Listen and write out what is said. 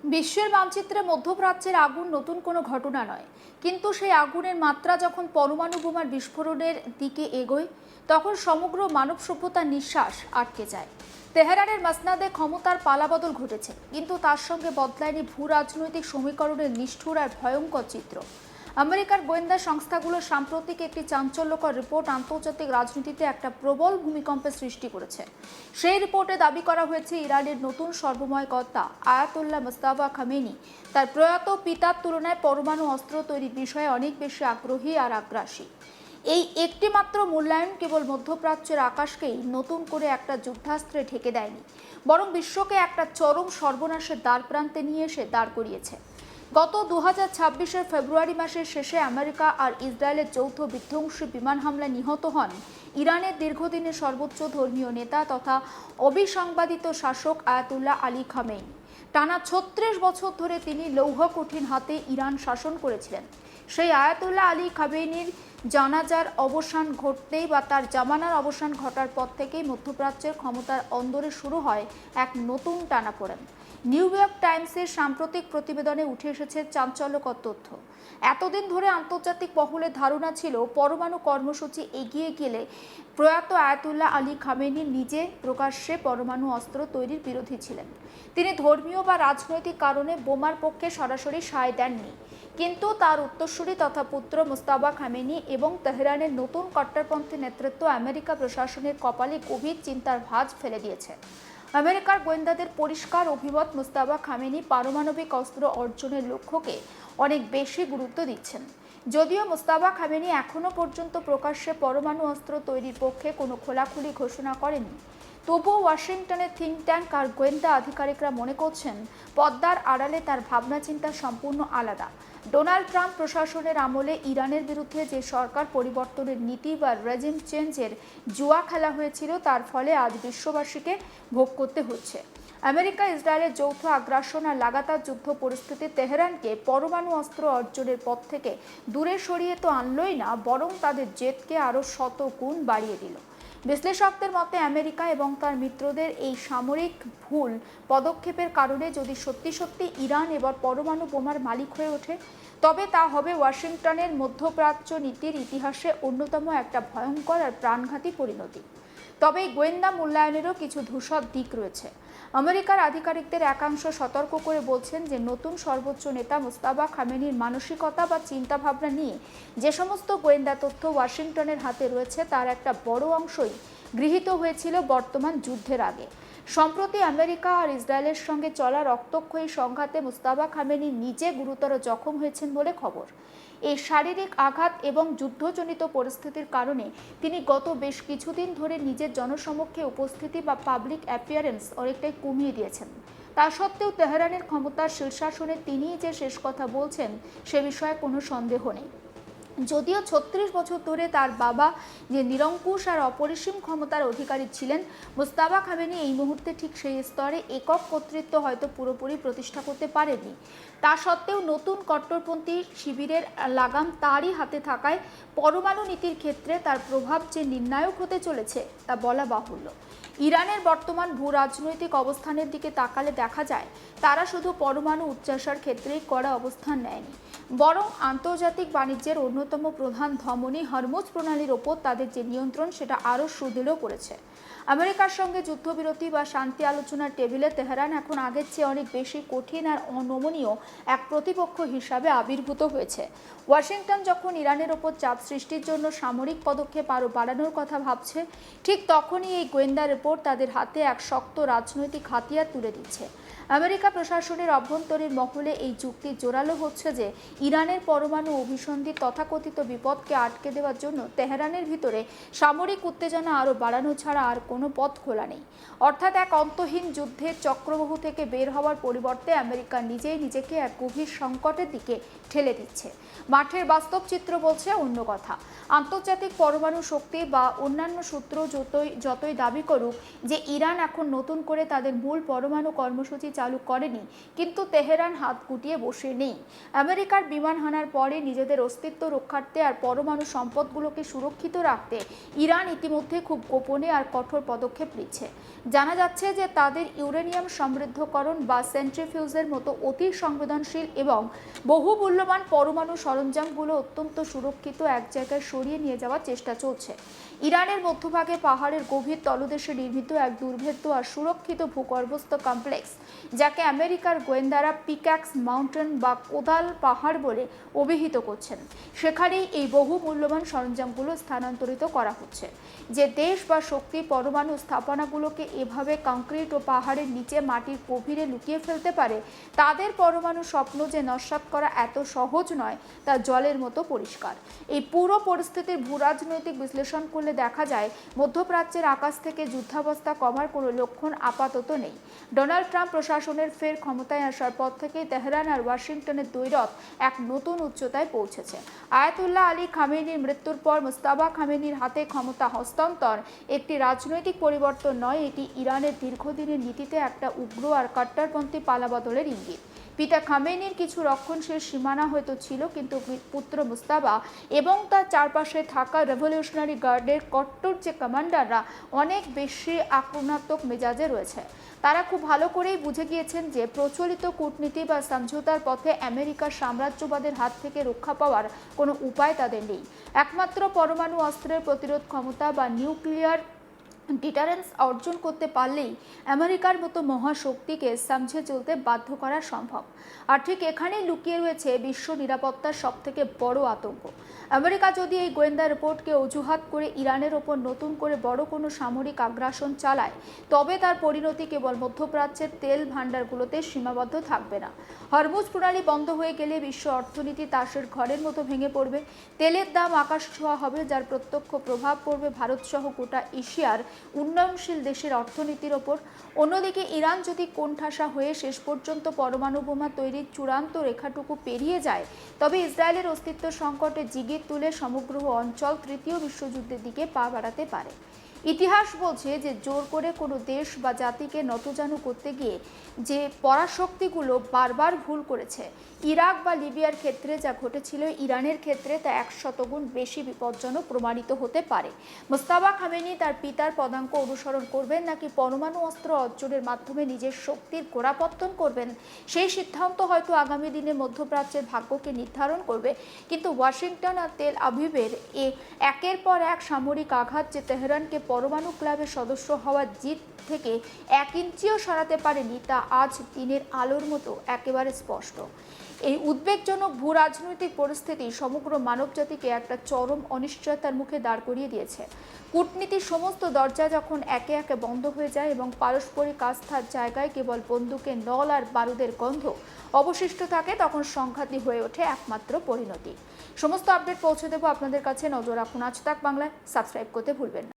বিশ্বের মানচিত্রে মধ্যপ্রাচ্যের আগুন নতুন কোনো ঘটনা নয়, কিন্তু সেই আগুনের মাত্রা যখন পরমাণু বোমার বিস্ফোরণের দিকে এগোয় তখন সমগ্র মানব সভ্যতার নিঃশ্বাস আটকে যায়। তেহরানের মাসনাদে ক্ষমতার পালাবদল ঘটেছে, কিন্তু তার সঙ্গে বদলায়নি ভূ রাজনৈতিক সমীকরণের নিষ্ঠুর আর ভয়ঙ্কর চিত্র। আমেরিকার গোয়েন্দা সংস্থাগুলোর সাম্প্রতিক একটি চাঞ্চল্যকর রিপোর্ট আন্তর্জাতিক রাজনীতিতে একটা প্রবল ভূমিকম্পের সৃষ্টি করেছে। সেই রিপোর্টে দাবি করা হয়েছে ইরানের নতুন সর্বময় কর্তা আয়াতুল্লাহ মুস্তাফা খামেনি তার প্রয়াত পিতার তুলনায় পরমাণু অস্ত্র তৈরির বিষয়ে অনেক বেশি আগ্রহী আর আগ্রাসী। এই একটি মাত্র মূল্যায়ন কেবল মধ্যপ্রাচ্যের আকাশকেই নতুন করে একটা যুদ্ধাস্ত্রে ঢেকে দেয়নি, বরং বিশ্বকে একটা চরম সর্বনাশের দ্বারপ্রান্তে নিয়ে এসে দাঁড় করিয়েছে। গত 2026-এর ফেব্রুয়ারি মাসের শেষে আমেরিকা আর ইসরায়েলের যৌথ বিধ্বংসী বিমান হামলায় নিহত হন ইরানের দীর্ঘদিনের সর্বোচ্চ ধর্মীয় নেতা তথা অবিসংবাদিত শাসক আয়াতুল্লাহ আলী খামেনি। টানা 36 বছর ধরে তিনি লৌহ কঠিন হাতে ইরান শাসন করেছিলেন। সেই আয়াতুল্লাহ আলী খামেনির জানাজার অবসান ঘটতেই বা তার জামানার অবসান ঘটার পর থেকেই মধ্যপ্রাচ্যের ক্ষমতার অন্দরে শুরু হয় এক নতুন টানাপোড়েন। নিউ ইয়র্ক টাইমসের সাম্প্রতিক প্রতিবেদনে উঠে এসেছে চাঞ্চল্যকর তথ্য। এতদিন ধরে আন্তর্জাতিক মহলের ধারণা ছিল পরমাণু কর্মসূচি এগিয়ে গেলে প্রয়াত আয়াতুল্লাহ আলী খামেনি নিজে প্রকাশ্যে পরমাণু অস্ত্র তৈরির বিরোধী ছিলেন। তিনি ধর্মীয় বা রাজনৈতিক কারণে বোমার পক্ষে সরাসরি সায় দেননি, কিন্তু তার উত্তরসূরি তথা পুত্র মুস্তাফা খামেনি এবং তেহরানের নতুন কট্টরপন্থী নেতৃত্ব আমেরিকা প্রশাসনের কপালে গভীর চিন্তার ভাঁজ ফেলে দিয়েছে। আমেরিকার গোয়েন্দাদের পরিষ্কার অভিমত, মুস্তাফা খামেনি পারমাণবিক অস্ত্র অর্জনের লক্ষ্যকে অনেক বেশি গুরুত্ব দিচ্ছেন। যদিও মুস্তাফা খামেনি এখনো পর্যন্ত প্রকাশ্যে পরমাণু অস্ত্র তৈরির পক্ষে কোনো খোলাখুলি ঘোষণা করেননি, তবুও ওয়াশিংটনের থিঙ্ক ট্যাঙ্ক আর গোয়েন্দা আধিকারিকরা মনে করছেন পদ্মার আড়ালে তার ভাবনা চিন্তা সম্পূর্ণ আলাদা। ডোনাল্ড ট্রাম্প প্রশাসনের আমলে ইরানের বিরুদ্ধে যে সরকার পরিবর্তনের নীতি বা রেজিম চেঞ্জের জুয়া খেলা হয়েছিল, তার ফলে আজ বিশ্ববাসীকে ভোগ করতে হচ্ছে। আমেরিকা ইসরায়েলের যৌথ আগ্রাসন আর লাগাতার যুদ্ধ পরিস্থিতি তেহরানকে পরমাণু অস্ত্র অর্জনের পথ থেকে দূরে সরিয়ে তো আনলই না, বরং তাদের জেদকে আরও শত গুণ বাড়িয়ে দিল। বিশ্লেষকদের মতে আমেরিকা এবং তার মিত্রদের এই সামরিক ভুল পদক্ষেপের কারণে যদি সত্যি সত্যি ইরান এবার পরমাণু বোমার মালিক হয়ে ওঠে, তবে তা হবে ওয়াশিংটনের মধ্যপ্রাচ্য নীতির ইতিহাসে অন্যতম একটা ভয়ঙ্কর আর প্রাণঘাতী পরিণতি। তবে এই গোয়েন্দা মূল্যায়নেরও কিছু ধূসর দিক রয়েছে। আমেরিকার আধিকারিকদের একাংশ সতর্ক করে বলছেন যে নতুন সর্বোচ্চ নেতা মুস্তাফা খামেনির মানসিকতা বা চিন্তাভাবনা নিয়ে যে সমস্ত গোয়েন্দা তথ্য ওয়াশিংটনের হাতে রয়েছে তার একটা বড় অংশই গৃহীত হয়েছিল বর্তমান যুদ্ধের আগে। সম্প্রতি আমেরিকা আর ইসরায়েলের সঙ্গে চলা রক্তক্ষয়ী সংঘাতে মুস্তাফা খামেনি নিজে গুরুতর জখম হয়েছেন বলে খবর। এই শারীরিক আঘাত এবং যুদ্ধজনিত পরিস্থিতির কারণে তিনি গত বেশ কিছুদিন ধরে নিজের জনসমক্ষে উপস্থিতি বা পাবলিক অ্যাপিয়ারেন্স অনেকটাই কমিয়ে দিয়েছেন। তা সত্ত্বেও তেহরানের ক্ষমতার শীর্ষাসনে তিনিই যে শেষ কথা বলছেন সে বিষয়ে কোনো সন্দেহ নেই। যদিও 36 বছর ধরে তার বাবা যে নিরঙ্কুশ আর অপরিসীম ক্ষমতার অধিকারী ছিলেন, মুস্তাফা খামেনি এই মুহূর্তে ঠিক সেই স্তরে একক কর্তৃত্ব হয়তো পুরোপুরি প্রতিষ্ঠা করতে পারেননি। তা সত্ত্বেও নতুন কট্টরপন্থী শিবিরের লাগাম তারই হাতে থাকায় পরমাণু নীতির ক্ষেত্রে তার প্রভাব যে নির্ণায়ক হতে চলেছে তা বলা বাহুল্য। ইরানের বর্তমান ভূ রাজনৈতিক অবস্থানের দিকে তাকালে দেখা যায় তারা শুধু পরমাণু উচ্চাসার ক্ষেত্রেই কড়া অবস্থান নেয়নি, বরং আন্তর্জাতিক বাণিজ্যের অন্যতম প্রধান ধমনী হরমুজ প্রণালীর ওপর তাদের যে নিয়ন্ত্রণ সেটা আরও সুদৃঢ় করেছে। আমেরিকার সঙ্গে যুদ্ধবিরতি বা শান্তি আলোচনার টেবিলে তেহরান এখন আগের চেয়ে অনেক বেশি কঠিন আর অনমনীয় এক প্রতিপক্ষ হিসাবে আবির্ভূত হয়েছে। ওয়াশিংটন যখন ইরানের ওপর চাপ সৃষ্টির জন্য সামরিক পদক্ষেপ আরও বাড়ানোর কথা ভাবছে, ঠিক তখনই এই গোয়েন্দা রিপোর্ট তাদের হাতে এক শক্ত রাজনৈতিক হাতিয়ার তুলে দিচ্ছে। আমেরিকা প্রশাসনের অভ্যন্তরীণ মহলে এই যুক্তি জোরালো হচ্ছে যে ইরানের পরমাণু অভিসন্ধির তথাকথিত বিপদকে আটকে দেওয়ার জন্য তেহরানের ভিতরে সামরিক উত্তেজনা আরও বাড়ানো ছাড়া আর কোনো পথ খোলা নেই। অর্থাৎ এক অন্তহীন যুদ্ধের চক্রবাহু থেকে বের হওয়ার পরিবর্তে আমেরিকা নিজেই নিজেকে এক গভীর সংকটের দিকে ঠেলে দিচ্ছে। মাঠের বাস্তব চিত্র বলছে অন্য কথা। আন্তর্জাতিক পরমাণু শক্তি বা অন্যান্য সূত্র যতই দাবি করুক, যে ইরান এখন নতুন করে তাদের মূল পরমাণু কর্মসূচি চালু করেনি, কিন্তু তেহরান হাত গুটিয়ে বসে নেই। আমেরিকার বিমান হানার পরে নিজেদের অস্তিত্ব রক্ষার্থে আর পরমাণু সম্পদগুলোকে সুরক্ষিত রাখতে ইরান ইতিমধ্যে খুব গোপনে আর কঠোর পদক্ষেপ নিচ্ছে। জানা যাচ্ছে যে তাদের ইউরেনিয়াম সমৃদ্ধকরণ বা সেন্ট্রিফিউজের মতো অতি সংবেদনশীল এবং বহু মূল্যবান পরমাণু সরঞ্জামগুলো অত্যন্ত সুরক্ষিত এক জায়গায় সরিয়ে নিয়ে যাওয়ার চেষ্টা চলছে। ইরানের মধ্যভাগে পাহাড়ের গভীর তলদেশে নির্মিত এক দুর্ভেদ্য আর সুরক্ষিত ভূগর্ভস্থ কমপ্লেক্স, যাকে আমেরিকার গোয়েন্দারা পিক্যাক্স মাউন্টেন বা কোদাল পাহাড় বলে অভিহিত করছেন, সেখানেই এই বহু মূল্যবান সরঞ্জামগুলো স্থানান্তরিত করা হচ্ছে। যে দেশ বা শক্তি পরমাণু স্থাপনাগুলোকে এভাবে কংক্রিট ও পাহাড়ের নিচে মাটির গভীরে লুকিয়ে ফেলতে পারে, তাদের পরমাণু স্বপ্ন যে নস্যাৎ করা এত সহজ নয় তা জলের মতো পরিষ্কার। এই পুরো পরিস্থিতির ভূরাজনৈতিক বিশ্লেষণ করলে দেখা যায় মধ্যপ্রাচ্যের আকাশ থেকে যুদ্ধাবস্থা কমার কোনো লক্ষণ আপাতত নেই। ডোনাল্ড ট্রাম্প প্রশাসনের ফের ক্ষমতায় আসার পর থেকেই তেহরান আর ওয়াশিংটনের দ্বৈরথ এক নতুন উচ্চতায় পৌঁছেছে। আয়াতুল্লাহ আলী খামেনির মৃত্যুর পর মুস্তাবা খামেনির হাতে ক্ষমতা হস্তান্তর একটি রাজনৈতিক পরিবর্তন নয়, এটি ইরানের দীর্ঘদিনের নীতিতে একটা উগ্র আর কট্টরপন্থী পালাবদলের ইঙ্গিত। পিতা খামেনির কিছু রক্ষণশীল সীমানা হয়তো ছিল, কিন্তু পুত্র মুস্তাবা এবং তার চারপাশে থাকা রেভলিউশনারি গার্ডের কট্টর যে কমান্ডাররা অনেক বেশি আক্রমণাত্মক মেজাজে রয়েছে। তারা খুব ভালো করেই বুঝে গিয়েছেন যে প্রচলিত কূটনীতি বা সমঝোতার পথে আমেরিকার সাম্রাজ্যবাদের হাত থেকে রক্ষা পাওয়ার কোনো উপায় তাদের নেই। একমাত্র পরমাণু অস্ত্রের প্রতিরোধ ক্ষমতা বা নিউক্লিয়ার ডিটারেন্স অর্জন করতে পারলেই আমেরিকার মতো মহাশক্তিকে সমঝে চলতে বাধ্য করা সম্ভব। আর ঠিক এখানেই লুকিয়ে রয়েছে বিশ্ব নিরাপত্তার সবথেকে বড় আতঙ্ক। আমেরিকা যদি এই গোয়েন্দা রিপোর্টকে অজুহাত করে ইরানের ওপর নতুন করে বড় কোনো সামরিক আগ্রাসন চালায়, তবে তার পরিণতি কেবল মধ্যপ্রাচ্যের তেল ভাণ্ডারগুলোতে সীমাবদ্ধ থাকবে না। হরমুজ প্রণালী বন্ধ হয়ে গেলে বিশ্ব অর্থনীতি তাসের ঘরের মতো ভেঙে পড়বে। তেলের দাম আকাশ ছোঁয়া হবে, যার প্রত্যক্ষ প্রভাব পড়বে ভারতসহ গোটা এশিয়ার উন্নয়নশীল দেশের অর্থনীতির ওপর। অন্যদিকে ইরান যদি কোণঠাসা হয়ে শেষ পর্যন্ত পরমাণু বোমা তৈরির চূড়ান্ত রেখাটুকু পেরিয়ে যায়, তবে ইসরায়েলের অস্তিত্ব সংকটে জিগির তুলে সমগ্র অঞ্চল তৃতীয় বিশ্বযুদ্ধের দিকে পা বাড়াতে পারে। ইতিহাস বলছে যে জোর করে কোনো দেশ বা জাতিকে নতজানু করতে গিয়ে যে পরাশক্তিগুলো বারবার ভুল করেছে, ইরাক বা লিবিয়ার ক্ষেত্রে যা ঘটেছিল, ইরানের ক্ষেত্রে তা 100 গুণ বেশি বিপজ্জনক প্রমাণিত হতে পারে। মুস্তাবা খামেনি তার পিতার পদাঙ্ক অনুসরণ করবেন নাকি পরমাণু অস্ত্র অর্জনের মাধ্যমে নিজের শক্তির গোড়াপত্তন করবেন, সেই সিদ্ধান্ত হয়তো আগামী দিনে মধ্যপ্রাচ্যের ভাগ্যকে নির্ধারণ করবে। কিন্তু ওয়াশিংটন আর তেল আভিভের একের পর এক সামরিক আঘাত যে তেহরানকে পরমাণু ক্লাবের সদস্য হওয়ার জিদ থেকে 1 ইঞ্চিও সরাতে পারেনি, তা আজ দিনের আলোর মতো একেবারে স্পষ্ট। এই উদ্বেগজনক ভূ রাজনৈতিক পরিস্থিতি সমগ্র মানবজাতিকে একটা চরম অনিশ্চয়তার মুখে দাঁড় করিয়ে দিয়েছে। কূটনীতির সমস্ত দরজা যখন একে একে বন্ধ হয়ে যায় এবং পারস্পরিক আস্থার জায়গায় কেবল বন্দুকের নল আর বারুদের গন্ধ অবশিষ্ট থাকে, তখন সংঘাতই হয়ে ওঠে একমাত্র পরিণতি। সমস্ত আপডেট পৌঁছে দেবো আপনাদের কাছে, নজর রাখুন আজ তাক বাংলায়। সাবস্ক্রাইব করতে ভুলবেন না।